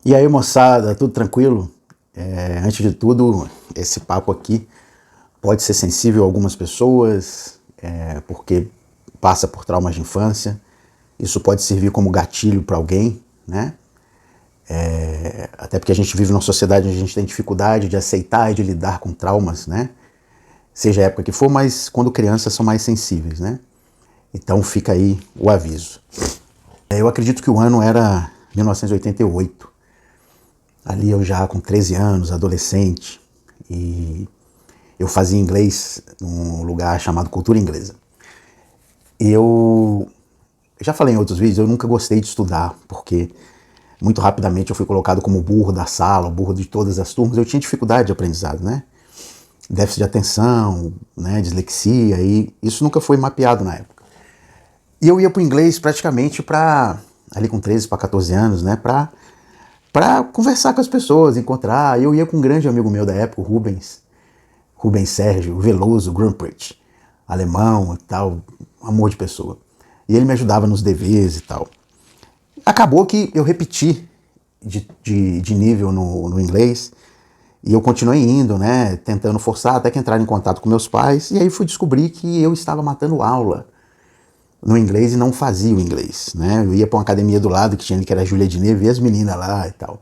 E aí, moçada, tudo tranquilo? Antes de tudo, esse papo aqui pode ser sensível a algumas pessoas, porque passa por traumas de infância. Isso pode servir como gatilho para alguém, né? Até porque a gente vive numa sociedade onde a gente tem dificuldade de aceitar e de lidar com traumas, né? Seja a época que for, mas quando crianças são mais sensíveis, né? Então fica aí o aviso. Eu acredito que o ano era 1988. Ali eu já com 13 anos, adolescente, e eu fazia inglês num lugar chamado Cultura Inglesa. E eu já falei em outros vídeos, eu nunca gostei de estudar, porque muito rapidamente eu fui colocado como o burro da sala, o burro de todas as turmas. Eu tinha dificuldade de aprendizado, né? Déficit de atenção, né? Dislexia, e isso nunca foi mapeado na época. E eu ia para o inglês praticamente ali com 13 para 14 anos, né? Para conversar com as pessoas, encontrar. Eu ia com um grande amigo meu da época, o Rubens Sérgio, Veloso, Grumpert, alemão e tal, amor de pessoa. E ele me ajudava nos deveres e tal. Acabou que eu repeti de nível no inglês, e eu continuei indo, né, tentando forçar até que entrar em contato com meus pais, e aí fui descobrir que eu estava matando aula no inglês e não fazia o inglês, né? Eu ia para uma academia do lado que tinha ali, que era a Júlia de Neve, e as meninas lá e tal.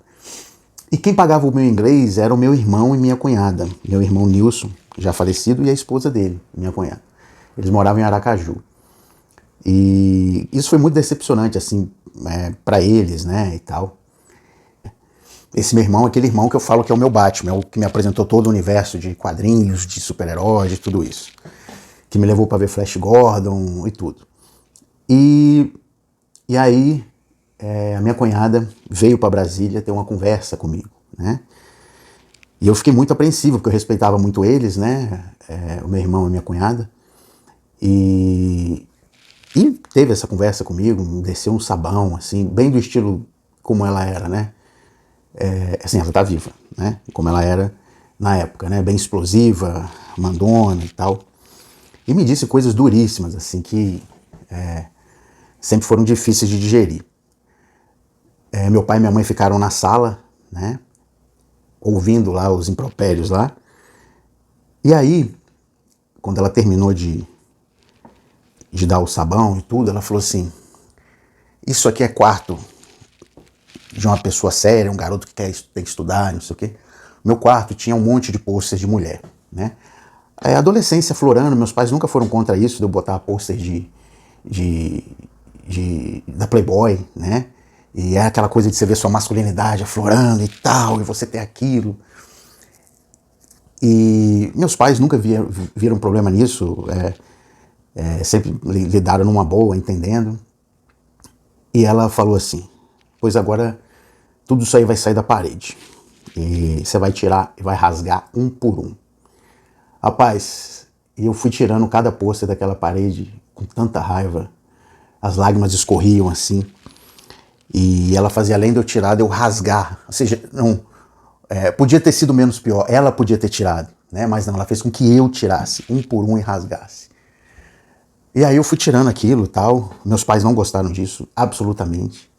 E quem pagava o meu inglês era o meu irmão e minha cunhada. Meu irmão Nilson, já falecido, e a esposa dele, minha cunhada. Eles moravam em Aracaju. E isso foi muito decepcionante, assim, para eles, né, e tal. Esse meu irmão, aquele irmão que eu falo que é o meu Batman, é o que me apresentou todo o universo de quadrinhos, de super-heróis, de tudo isso. Que me levou para ver Flash Gordon e tudo. E aí, a minha cunhada veio para Brasília ter uma conversa comigo, né? E eu fiquei muito apreensivo, porque eu respeitava muito eles, né? O meu irmão e a minha cunhada. E teve essa conversa comigo, me desceu um sabão, assim, bem do estilo como ela era, né? Assim, ela tá viva, né? Como ela era na época, né? Bem explosiva, mandona e tal. E me disse coisas duríssimas, assim, que sempre foram difíceis de digerir. Meu pai e minha mãe ficaram na sala, né? Ouvindo lá os impropérios lá. E aí, quando ela terminou de dar o sabão e tudo, ela falou assim: isso aqui é quarto de uma pessoa séria, um garoto que tem que estudar, não sei o quê. Meu quarto tinha um monte de pôster de mulher, né? Adolescência florando, meus pais nunca foram contra isso, de eu botar pôster da Playboy, né? E é aquela coisa de você ver sua masculinidade aflorando e tal, e você ter aquilo. E meus pais nunca viram problema nisso, sempre lidaram numa boa, entendendo. E ela falou assim: pois agora tudo isso aí vai sair da parede. E você vai tirar e vai rasgar um por um. Rapaz, eu fui tirando cada pôster daquela parede com tanta raiva. As lágrimas escorriam assim. E ela fazia, além de eu tirar, de eu rasgar. Ou seja, não, podia ter sido menos pior. Ela podia ter tirado, né? Mas não, ela fez com que eu tirasse um por um e rasgasse. E aí eu fui tirando aquilo e tal. Meus pais não gostaram disso, absolutamente.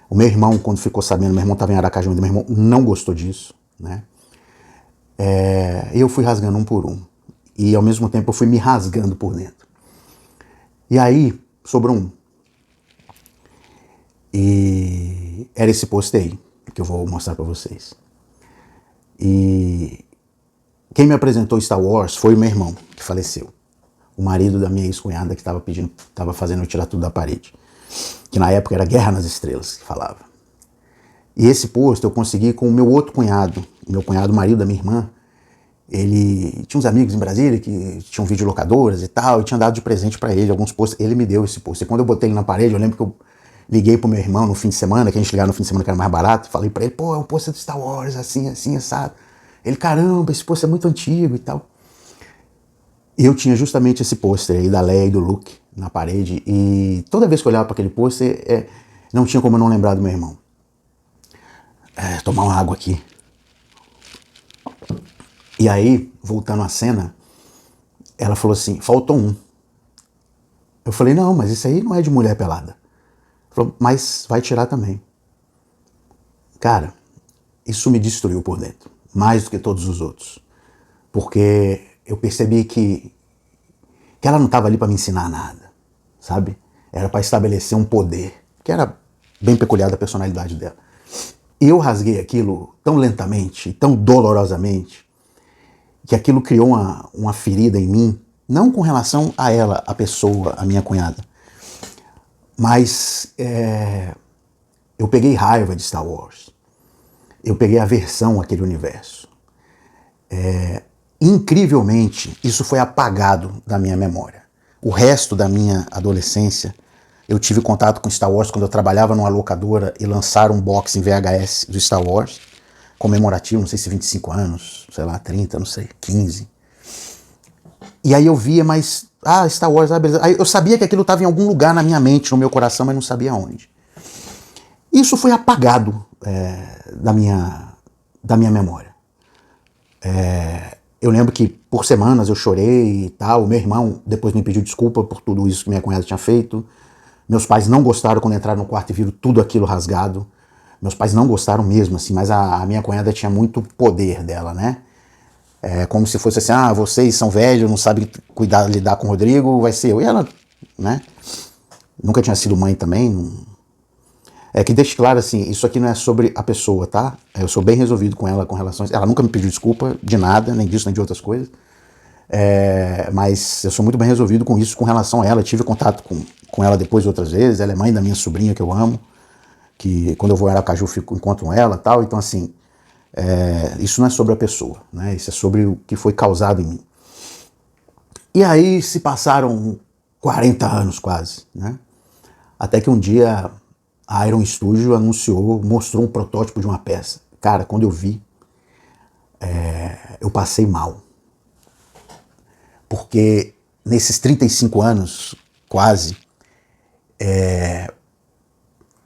O meu irmão, quando ficou sabendo, meu irmão estava em Aracaju, meu irmão não gostou disso, né? Eu fui rasgando um por um. E ao mesmo tempo eu fui me rasgando por dentro. E aí sobrou um. E era esse pôster aí que eu vou mostrar para vocês. E quem me apresentou Star Wars foi o meu irmão, que faleceu. O marido da minha ex-cunhada, que estava fazendo eu tirar tudo da parede. Que na época era Guerra nas Estrelas, que falava. E esse pôster eu consegui com o meu outro cunhado, meu cunhado, marido da minha irmã. Ele tinha uns amigos em Brasília que tinham videolocadoras e tal, e tinha dado de presente para ele alguns pôsteres. Ele me deu esse pôster. Quando eu botei ele na parede, eu lembro que eu liguei pro meu irmão no fim de semana, que a gente ligava no fim de semana que era mais barato, falei para ele: pô, é um pôster do Star Wars, assim, assim, assado. Ele: caramba, esse pôster é muito antigo e tal. E eu tinha justamente esse pôster aí da Leia e do Luke na parede, e toda vez que eu olhava para aquele pôster, não tinha como eu não lembrar do meu irmão. Tomar uma água aqui. E aí, voltando à cena, ela falou assim: faltou um. Eu falei: não, mas isso aí não é de mulher pelada. Ela falou: mas vai tirar também. Cara, isso me destruiu por dentro, mais do que todos os outros. Porque eu percebi que ela não estava ali para me ensinar nada, sabe? Era para estabelecer um poder, que era bem peculiar da personalidade dela. E eu rasguei aquilo tão lentamente, tão dolorosamente, que aquilo criou uma ferida em mim, não com relação a ela, a pessoa, a minha cunhada, mas eu peguei raiva de Star Wars. Eu peguei aversão àquele universo. Incrivelmente, isso foi apagado da minha memória. O resto da minha adolescência, eu tive contato com Star Wars quando eu trabalhava numa locadora e lançaram um box em VHS do Star Wars, comemorativo, não sei se 25 anos, sei lá, 30, não sei, 15. E aí eu via, mas, Star Wars, beleza. Aí eu sabia que aquilo estava em algum lugar na minha mente, no meu coração, mas não sabia onde. Isso foi apagado da minha memória. Eu lembro que por semanas eu chorei e tal. Meu irmão depois me pediu desculpa por tudo isso que minha cunhada tinha feito. Meus pais não gostaram quando entraram no quarto e viram tudo aquilo rasgado. Meus pais não gostaram mesmo, assim, mas a minha cunhada tinha muito poder dela, né? Como se fosse assim, vocês são velhos, não sabem lidar com o Rodrigo, vai ser eu. E ela, né? Nunca tinha sido mãe também. Que deixe claro assim, isso aqui não é sobre a pessoa, tá? Eu sou bem resolvido com ela, com relação a isso. Ela nunca me pediu desculpa de nada, nem disso, nem de outras coisas. Mas eu sou muito bem resolvido com isso, com relação a ela. Eu tive contato com ela depois outras vezes. Ela é mãe da minha sobrinha, que eu amo. Que quando eu vou em Aracaju, encontro ela e tal. Então, assim, isso não é sobre a pessoa, né? Isso é sobre o que foi causado em mim. E aí se passaram 40 anos quase, né? Até que um dia a Iron Studio mostrou um protótipo de uma peça. Cara, quando eu vi, eu passei mal. Porque nesses 35 anos, quase,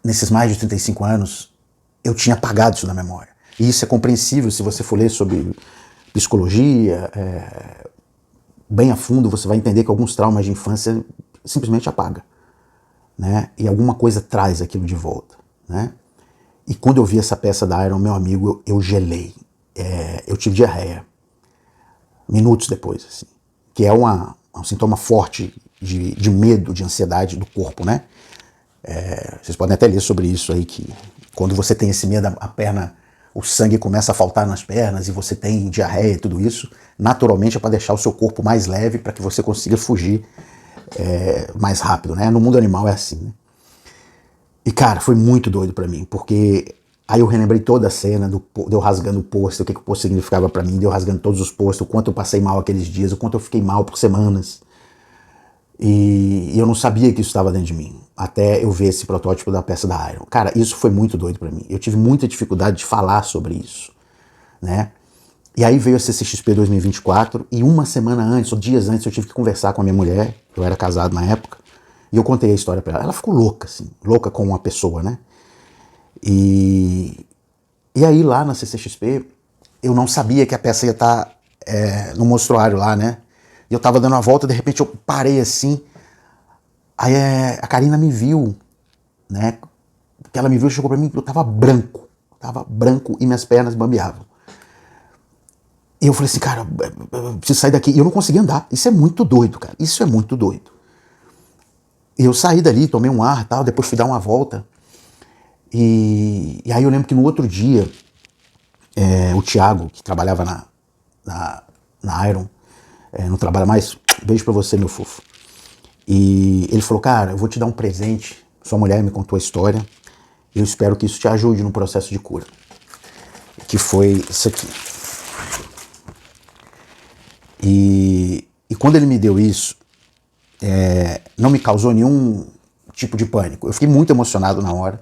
nesses mais de 35 anos, eu tinha apagado isso na memória. E isso é compreensível se você for ler sobre psicologia, bem a fundo, você vai entender que alguns traumas de infância simplesmente apaga, né? E alguma coisa traz aquilo de volta, né? E quando eu vi essa peça da Iron, meu amigo, eu gelei. Eu tive diarreia. Minutos depois, assim. Que é um sintoma forte de medo, de ansiedade do corpo, né? Vocês podem até ler sobre isso aí, que quando você tem esse medo, a perna, o sangue começa a faltar nas pernas e você tem diarreia e tudo isso, naturalmente é para deixar o seu corpo mais leve, para que você consiga fugir mais rápido, né? No mundo animal é assim, né? E, cara, foi muito doido pra mim, porque aí eu relembrei toda a cena de eu rasgando o pôster, o que o pôster significava pra mim, de eu rasgando todos os pôsteres, o quanto eu passei mal aqueles dias, o quanto eu fiquei mal por semanas. E eu não sabia que isso estava dentro de mim, até eu ver esse protótipo da peça da Iron. Cara, isso foi muito doido pra mim. Eu tive muita dificuldade de falar sobre isso, né? E aí veio a CCXP 2024, e uma semana antes, ou dias antes, eu tive que conversar com a minha mulher, eu era casado na época, e eu contei a história pra ela. Ela ficou louca, assim, louca com uma pessoa, né? E aí lá na CCXP, eu não sabia que a peça ia estar no mostruário lá, né? E eu tava dando uma volta, de repente eu parei assim, aí a Karina me viu, né? Porque ela me viu e chegou pra mim, eu tava branco e minhas pernas bambeavam. E eu falei assim, cara, eu preciso sair daqui. E eu não conseguia andar. Isso é muito doido, cara. Isso é muito doido. E eu saí dali, tomei um ar e tal, depois fui dar uma volta. E aí eu lembro que no outro dia, o Thiago, que trabalhava na Iron, não trabalha mais, beijo pra você, meu fofo. E ele falou, cara, eu vou te dar um presente. Sua mulher me contou a história. E eu espero que isso te ajude no processo de cura. Que foi isso aqui. E quando ele me deu isso, não me causou nenhum tipo de pânico. Eu fiquei muito emocionado na hora.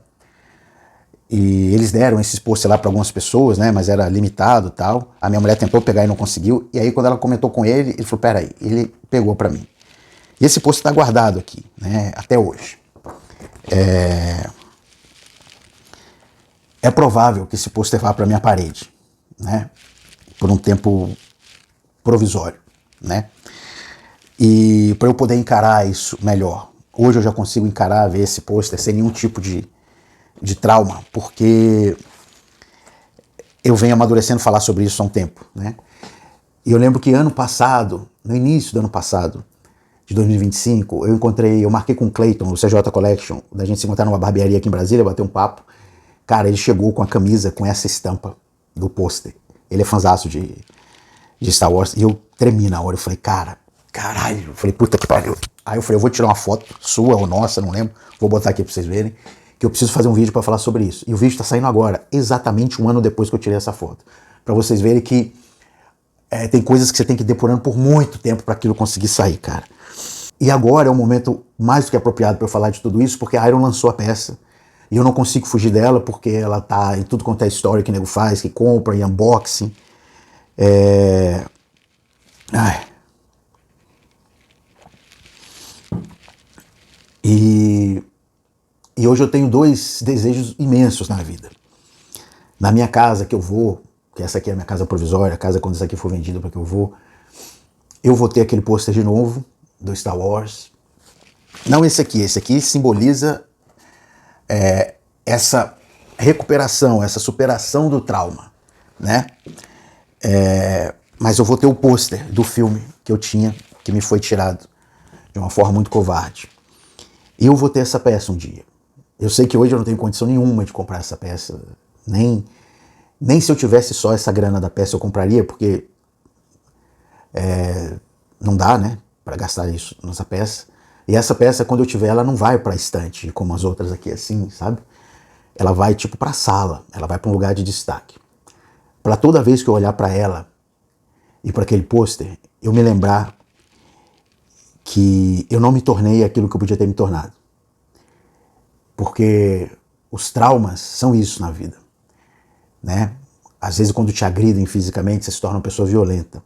E eles deram esses pôster lá para algumas pessoas, né? Mas era limitado e tal. A minha mulher tentou pegar e não conseguiu. E aí quando ela comentou com ele, ele falou, peraí, ele pegou para mim. E esse pôster está guardado aqui, né? Até hoje. É provável que esse pôster vá para minha parede, né? Por um tempo provisório, né? E para eu poder encarar isso melhor. Hoje eu já consigo encarar, ver esse pôster sem nenhum tipo de trauma, porque eu venho amadurecendo falar sobre isso há um tempo, né? E eu lembro que ano passado, no início do ano passado, de 2025, eu marquei com o Clayton, o CJ Collection, da gente se encontrar numa barbearia aqui em Brasília, bater um papo. Cara, ele chegou com a camisa com essa estampa do pôster. Ele é fãzaço de Star Wars. E eu tremi na hora. Eu falei, cara, caralho. Eu falei, puta que pariu. Aí eu falei, eu vou tirar uma foto sua ou nossa, não lembro. Vou botar aqui pra vocês verem. Que eu preciso fazer um vídeo pra falar sobre isso. E o vídeo tá saindo agora, exatamente um ano depois que eu tirei essa foto. Pra vocês verem que tem coisas que você tem que ir depurando por muito tempo pra aquilo conseguir sair, cara. E agora é um momento mais do que apropriado pra eu falar de tudo isso, porque a Iron lançou a peça. E eu não consigo fugir dela, porque ela tá em tudo quanto é história que o nego faz, que compra, e unboxing. E hoje eu tenho dois desejos imensos na vida. Na minha casa que eu vou, que essa aqui é a minha casa provisória, a casa quando isso aqui for vendido para que eu vou ter aquele pôster de novo, do Star Wars. Não esse aqui simboliza essa recuperação, essa superação do trauma, né? Mas eu vou ter o pôster do filme que eu tinha, que me foi tirado de uma forma muito covarde. E eu vou ter essa peça um dia. Eu sei que hoje eu não tenho condição nenhuma de comprar essa peça, nem se eu tivesse só essa grana da peça eu compraria, porque não dá, né, para gastar isso nessa peça. E essa peça, quando eu tiver, ela não vai para a estante, como as outras aqui, assim, sabe? Ela vai, tipo, para a sala, ela vai para um lugar de destaque. Para toda vez que eu olhar para ela e para aquele pôster, eu me lembrar que eu não me tornei aquilo que eu podia ter me tornado. Porque os traumas são isso na vida, né? Às vezes, quando te agridem fisicamente, você se torna uma pessoa violenta.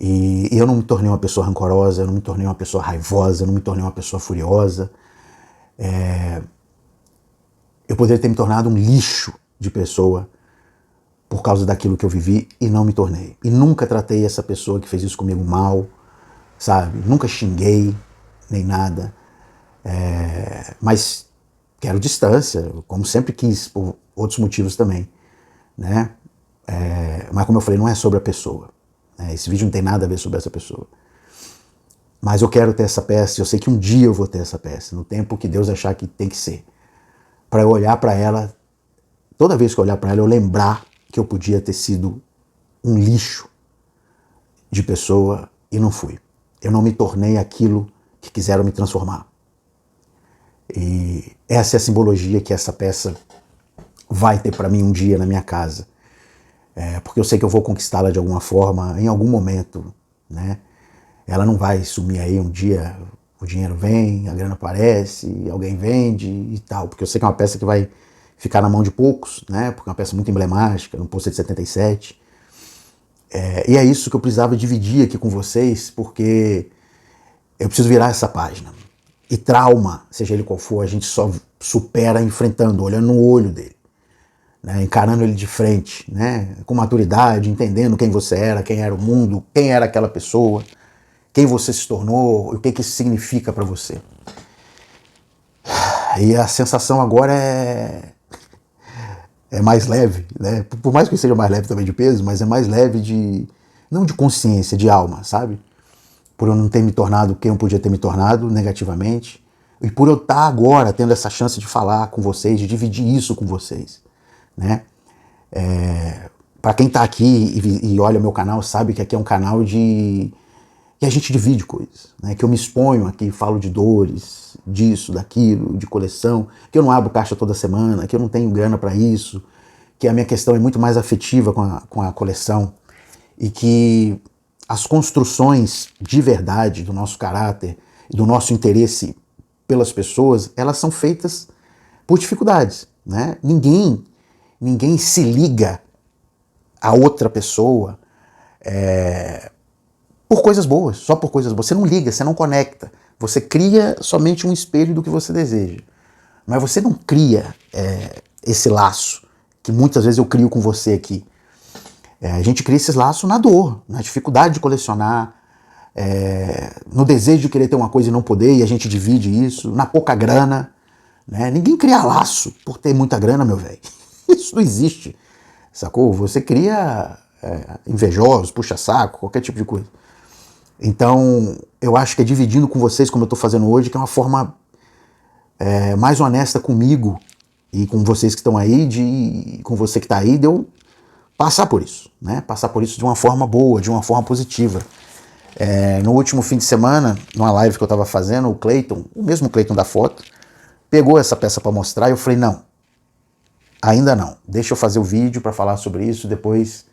E eu não me tornei uma pessoa rancorosa, eu não me tornei uma pessoa raivosa, eu não me tornei uma pessoa furiosa. Eu poderia ter me tornado um lixo de pessoa por causa daquilo que eu vivi e não me tornei. E nunca tratei essa pessoa que fez isso comigo mal, sabe? Nunca xinguei, nem nada. Mas quero distância, como sempre quis, por outros motivos também, né? Mas como eu falei, não é sobre a pessoa. Esse vídeo não tem nada a ver sobre essa pessoa. Mas eu quero ter essa peça, eu sei que um dia eu vou ter essa peça, no tempo que Deus achar que tem que ser. Para eu olhar para ela, toda vez que eu olhar para ela, eu lembrar que eu podia ter sido um lixo de pessoa e não fui. Eu não me tornei aquilo que quiseram me transformar. E essa é a simbologia que essa peça vai ter para mim um dia na minha casa. Porque eu sei que eu vou conquistá-la de alguma forma, em algum momento, né? Ela não vai sumir aí um dia, o dinheiro vem, a grana aparece, alguém vende e tal, porque eu sei que é uma peça que vai ficar na mão de poucos, né? Porque é uma peça muito emblemática, no pôster de 77. E é isso que eu precisava dividir aqui com vocês, porque eu preciso virar essa página. E trauma, seja ele qual for, a gente só supera enfrentando, olhando no olho dele. Né, encarando ele de frente, né, com maturidade, entendendo quem você era, quem era o mundo, quem era aquela pessoa, quem você se tornou, o que isso significa para você. E a sensação agora é mais leve, né? Por mais que eu seja mais leve também de peso, mas é mais leve não de consciência, de alma, sabe? Por eu não ter me tornado quem eu podia ter me tornado negativamente, e por eu estar agora tendo essa chance de falar com vocês, de dividir isso com vocês. Né? Para quem está aqui e olha o meu canal, sabe que aqui é um canal que a gente divide coisas, né? Que eu me exponho aqui, falo de dores, disso, daquilo, de coleção, que eu não abro caixa toda semana, que eu não tenho grana para isso, que a minha questão é muito mais afetiva com a coleção e que as construções de verdade do nosso caráter e do nosso interesse pelas pessoas, elas são feitas por dificuldades, né? Ninguém se liga a outra pessoa por coisas boas, só por coisas boas. Você não liga, você não conecta. Você cria somente um espelho do que você deseja. Mas você não cria esse laço que muitas vezes eu crio com você aqui. A gente cria esses laços na dor, na dificuldade de colecionar, no desejo de querer ter uma coisa e não poder, e a gente divide isso, na pouca grana. Né? Ninguém cria laço por ter muita grana, meu velho. Isso não existe, sacou? Você cria invejosos, puxa-saco, qualquer tipo de coisa. Então, eu acho que é dividindo com vocês, como eu estou fazendo hoje, que é uma forma mais honesta comigo e com vocês que estão aí, com você que está aí, de eu passar por isso, né? Passar por isso de uma forma boa, de uma forma positiva. No último fim de semana, numa live que eu estava fazendo, o Cleiton, o mesmo Cleiton da foto, pegou essa peça para mostrar e eu falei, não, ainda não, deixa eu fazer o vídeo para falar sobre isso, depois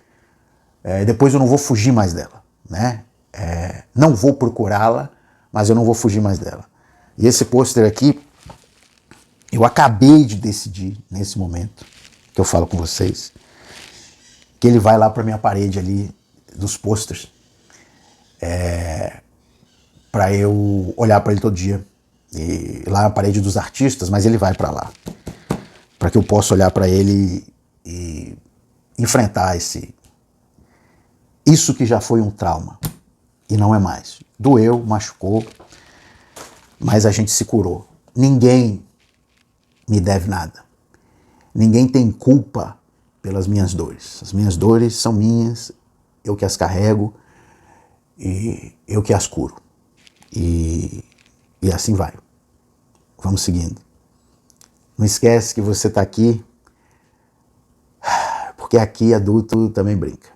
eu não vou fugir mais dela, né? Não vou procurá-la, mas eu não vou fugir mais dela. E esse pôster aqui, eu acabei de decidir, nesse momento, que eu falo com vocês, que ele vai lá para minha parede ali, dos posters, para eu olhar para ele todo dia. E lá é a parede dos artistas, mas ele vai para lá, para que eu possa olhar para ele e enfrentar isso que já foi um trauma e não é mais. Doeu, machucou, mas a gente se curou. Ninguém me deve nada. Ninguém tem culpa pelas minhas dores. As minhas dores são minhas, eu que as carrego e eu que as curo. E assim vai. Vamos seguindo. Não esquece que você está aqui, porque aqui adulto também brinca.